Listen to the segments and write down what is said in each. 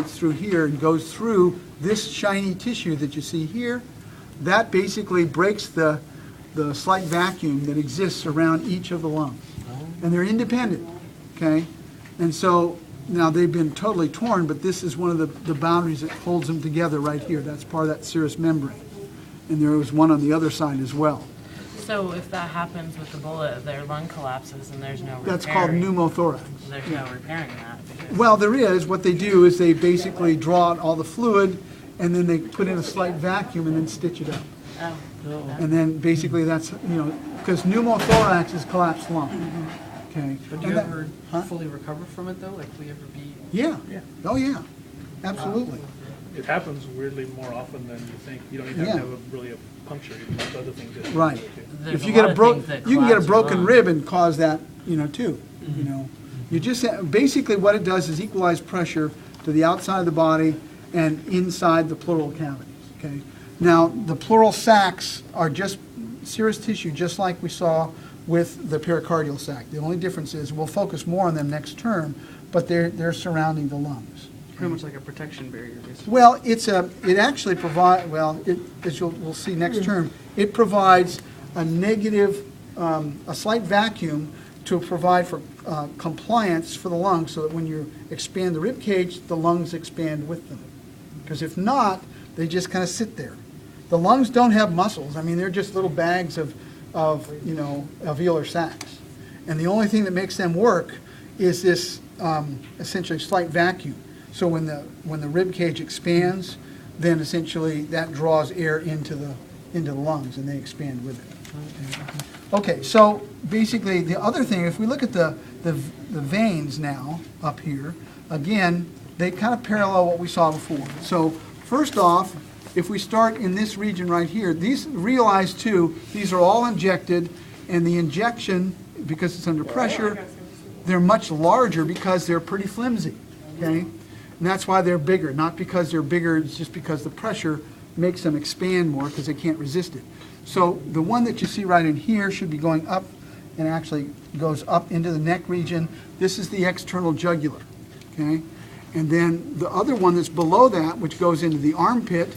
through here and goes through this shiny tissue that you see here. That basically breaks the slight vacuum that exists around each of the lungs. And they're independent, okay? And so now they've been totally torn, but this is one of the boundaries that holds them together right here. That's part of that serous membrane. And there was one on the other side as well. So if that happens with the bullet, their lung collapses and there's no repairing. That's called pneumothorax. There's no repairing that. Well, there is. What they do is they basically draw out all the fluid, and then they put in a slight vacuum and then stitch it up. Oh. And then basically that's, because pneumothorax is collapsed lung. Okay. But do you ever fully recover from it though? Like, will you ever be? Yeah. Oh, yeah. Absolutely. It happens weirdly more often than you think. You don't even have to have a puncture. You can have other things that Right. There's If you a get lot a of things that you can get a collapse broken your rib and cause that, too. You just basically what it does is equalize pressure to the outside of the body and inside the pleural cavities. Okay. Now the pleural sacs are just serous tissue, just like we saw with the pericardial sac. The only difference is we'll focus more on them next term, but they're surrounding the lungs. Pretty much like a protection barrier, basically. Well, it actually provides, as we'll see next term, it provides a negative, a slight vacuum to provide for compliance for the lungs, so that when you expand the rib cage, the lungs expand with them. Because if not, they just kind of sit there. The lungs don't have muscles. I mean, they're just little bags of alveolar sacs. And the only thing that makes them work is this essentially slight vacuum. So when the rib cage expands, then essentially that draws air into the lungs, and they expand with it. Okay, so basically the other thing, if we look at the veins now up here, again, they kind of parallel what we saw before. So first off, if we start in this region right here, these realize too, these are all injected, and the injection, because it's under pressure, they're much larger because they're pretty flimsy, okay? And that's why they're bigger, not because they're bigger, it's just because the pressure makes them expand more because they can't resist it. So the one that you see right in here should be going up, and actually goes up into the neck region. This is the external jugular, okay? And then the other one that's below that, which goes into the armpit,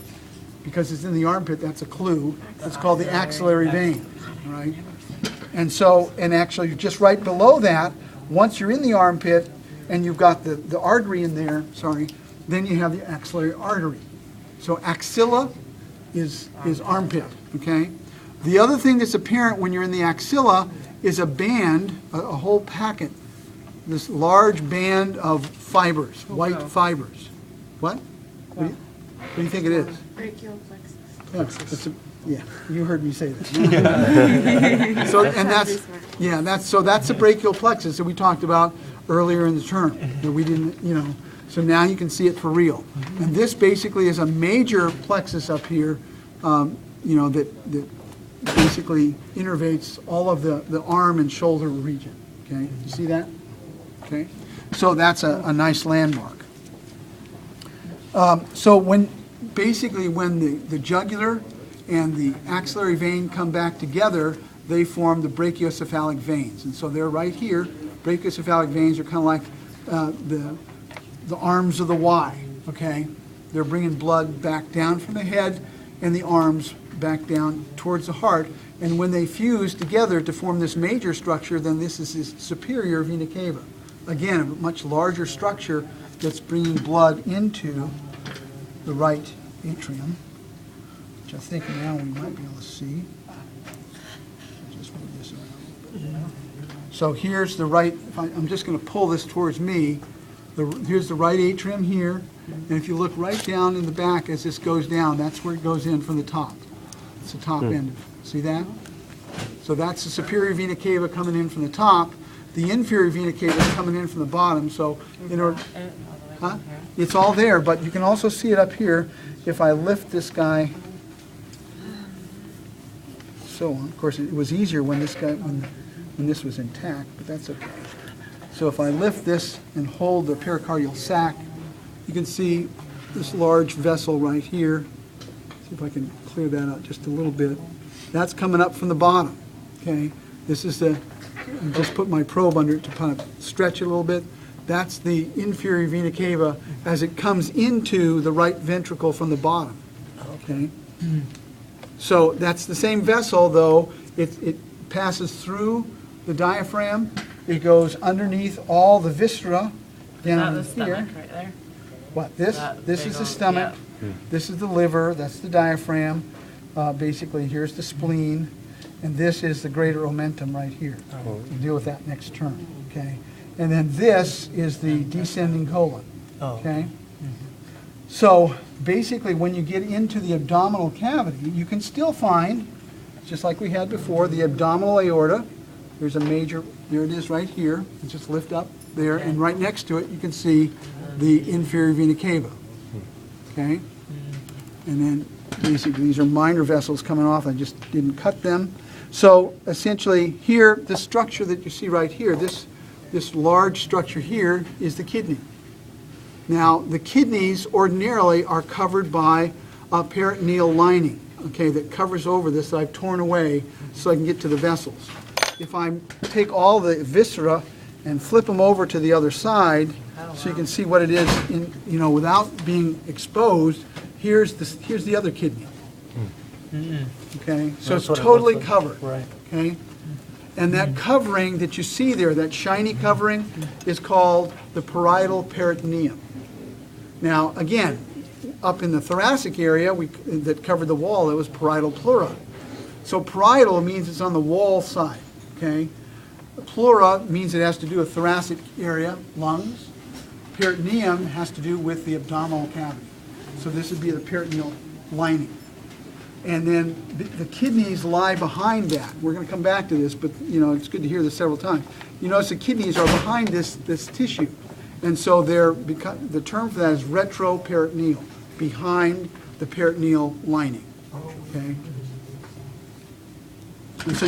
because it's in the armpit, that's a clue. It's called the axillary vein, right? And so, and actually just right below that, once you're in the armpit and you've got the artery in there, then you have the axillary artery. So axilla is armpit, okay? The other thing that's apparent when you're in the axilla is a band, a whole packet, this large band of fibers, white fibers. What? What do you think it is? Brachial plexus. Yeah, you heard me say that. So, and that's the brachial plexus that we talked about earlier in the term. That we didn't, so now you can see it for real. And this basically is a major plexus up here, that basically innervates all of the arm and shoulder region. Okay, you see that? Okay, so that's a nice landmark. So when the jugular and the axillary vein come back together, they form the brachiocephalic veins. And so they're right here. Brachiocephalic veins are kind of like the arms of the Y, okay? They're bringing blood back down from the head and the arms back down towards the heart. And when they fuse together to form this major structure, then this is this superior vena cava. Again, a much larger structure that's bringing blood into the right atrium, which I think now we might be able to see. Just move this around a little bit. So here's the right, I'm just going to pull this towards me. Here's the right atrium here, and if you look right down in the back as this goes down, that's where it goes in from the top. It's the top end. See that? So that's the superior vena cava coming in from the top. The inferior vena cava is coming in from the bottom. So in order, it's all there, but you can also see it up here. If I lift this guy, so on. Of course, it was easier when this was intact, but that's okay. So if I lift this and hold the pericardial sac, you can see this large vessel right here. See if I can clear that out just a little bit. That's coming up from the bottom, okay? This is just put my probe under it to kind of stretch it a little bit. That's the inferior vena cava as it comes into the right ventricle from the bottom. Okay? So that's the same vessel, though it passes through the diaphragm. It goes underneath all the viscera Is that down the here. stomach right there? What, this? That This big is the old- stomach. This is the liver, that's the diaphragm. Basically, here's the spleen, and this is the greater omentum right here. We'll deal with that next term, okay? And then this is the descending colon, okay? So basically, when you get into the abdominal cavity, you can still find, just like we had before, the abdominal aorta. There's a major, there it is right here. You just lift up there, and right next to it, you can see the inferior vena cava, okay? And then basically, these are minor vessels coming off. I just didn't cut them. So essentially, here, the structure that you see right here, this large structure here is the kidney. Now, the kidneys ordinarily are covered by a peritoneal lining, okay, that covers over this that I've torn away so I can get to the vessels. If I take all the viscera and flip them over to the other side, so you can see what it is in, without being exposed, here's the other kidney. Okay, so it's totally covered. Right. Okay? And that covering that you see there, that shiny covering, is called the parietal peritoneum. Now, again, up in the thoracic area that covered the wall, it was parietal pleura. So parietal means it's on the wall side, okay? Pleura means it has to do with thoracic area, lungs. Peritoneum has to do with the abdominal cavity. So this would be the peritoneal lining. And then the kidneys lie behind that. We're going to come back to this, but it's good to hear this several times. You notice the kidneys are behind this tissue. And so the term for that is retroperitoneal, behind the peritoneal lining. Okay? And so